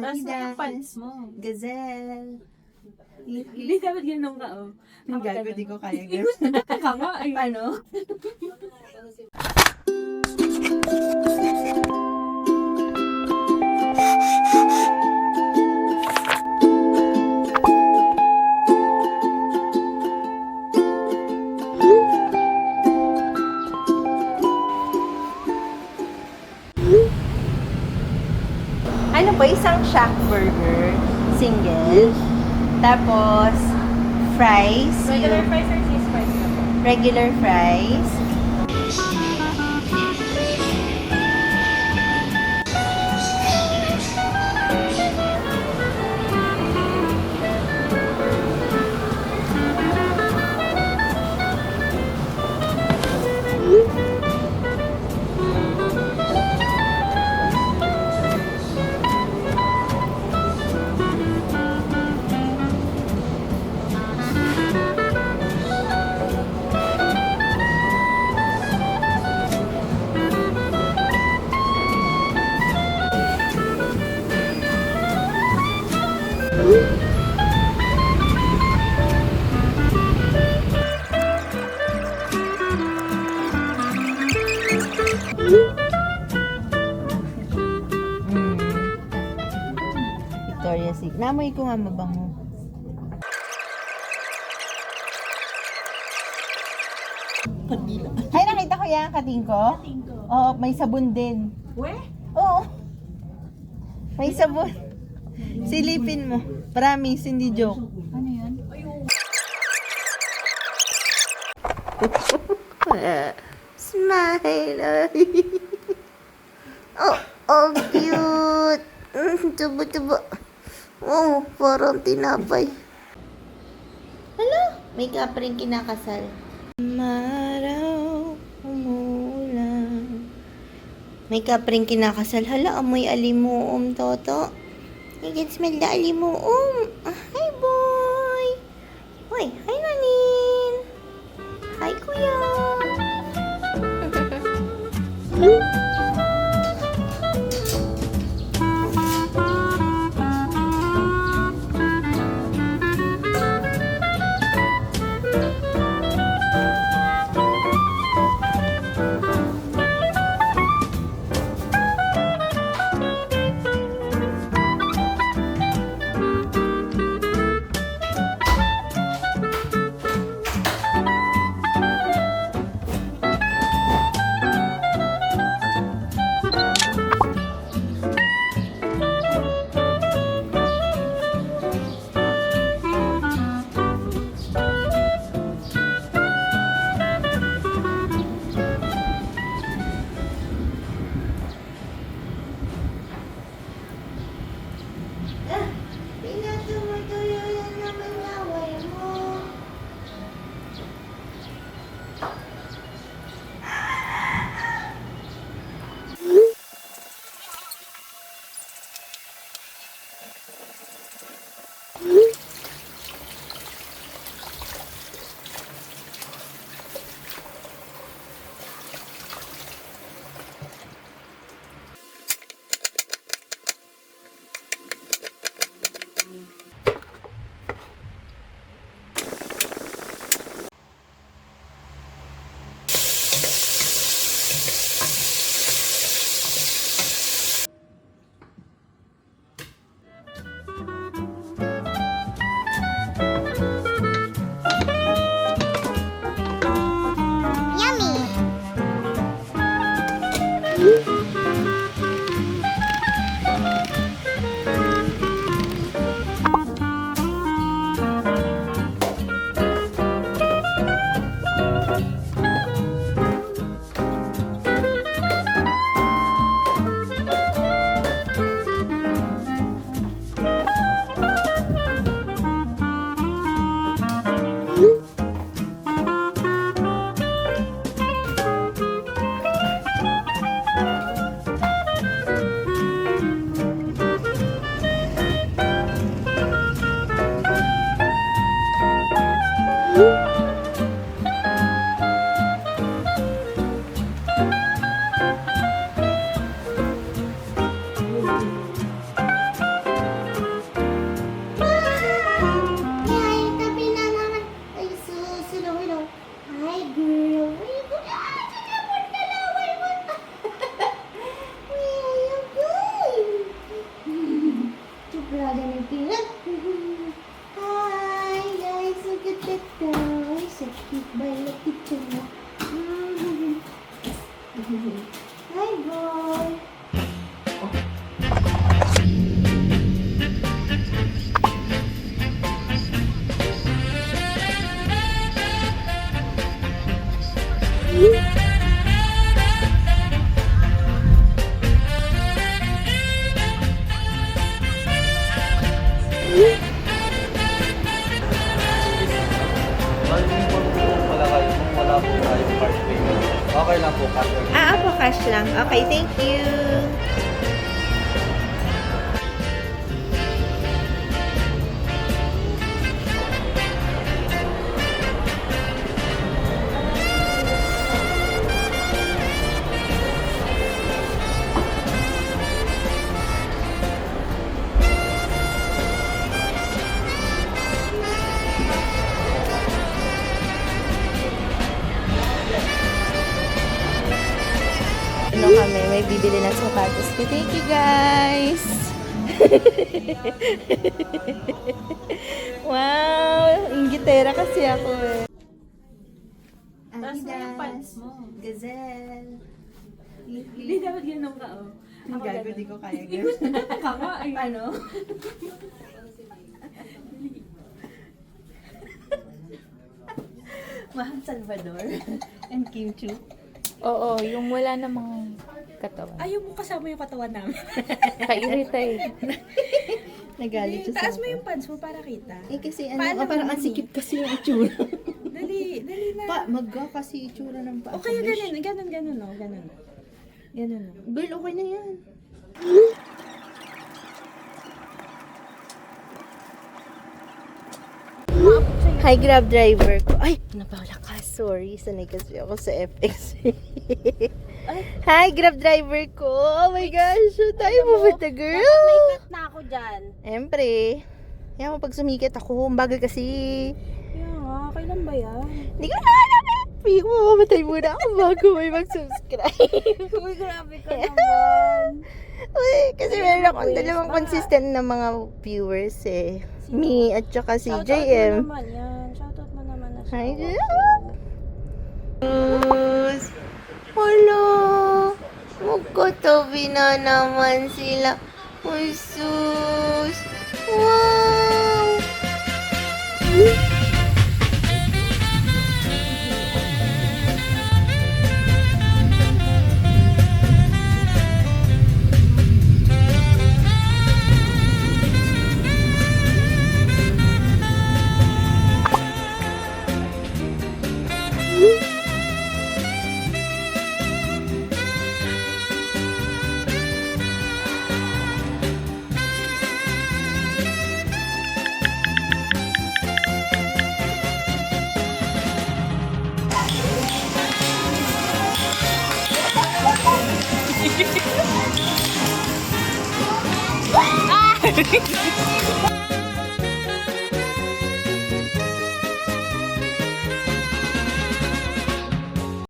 Tapos He yung pants dance. mo. Gazelle. Hindi dapat ganun ka, oh. Ang gago, di ko kaya gawin. Ka nga, ay. Paano? Ano po, isang shack burger, single. Tapos, fries. Regular fries or cheese fries na po? Regular fries. Victoria's Secret. Namoy ko nga mabango. Ay, nakita ko yan, kating ko? Oo, may sabon din. We? Oo. May sabon. Silipin mo. Promise, hindi joke. Ano yan? Smile. Oh, cute. Tubo-tubo. Oh, parang tinapay. Hala, may kapring kinakasal. Maraw, umulan. May kapring kinakasal. Hala, amoy alimuom, Toto. You can smell the alimuom. Hi, boy. Hoy, hi, Nanin. Hi, Kuya. Pinatumutuyo yan naman laway mo. Okay, thank you. Ano kami, may bibili ng sapatos. Thank you, guys! Wow! Inggitera kasi ako eh. Taas mo yung pants mo. Gazelle. Hindi dapat ganun ka, oh. Ang gago, di ko kaya Hindi ko nakakama. Ano? Mahal Salvador and Kim Chu. Oo, yung wala namang katawan. Ayaw mo kasama yung katawan namin. Kairita eh. Nagalit siya sa Taas mo yung pants mo para kita. Eh kasi ano, Paano parang ang naman sikip kasi yung itsura. Dali na. Magga kasi itsura ng paa. O kaya ganun, no, ganun. Ganun, no. Girl, okay na yan. Hi, Grab driver ko. Ay, napalakas. Sorry, sanay kasi ako sa FX. Hi, Grab driver ko. Oh my gosh, so tayo pupunta, girl. May cut na ako dyan. Siyempre. Kaya mo pag sumikit ako, ang bagal kasi. Kaya nga, kailan ba yan? Hindi ko na alam eh. Pili ko mamamatay muna ako bago may mag-subscribe. Uy, grabe ka naman. Uy, kasi meron akong dalawang consistent na mga viewers eh. Me at saka si Shoutout JM. mo naman yan. Shoutout mo naman na siya. Hi, JM. Hala. Magkatabi na naman sila. Uy, sus. Wow.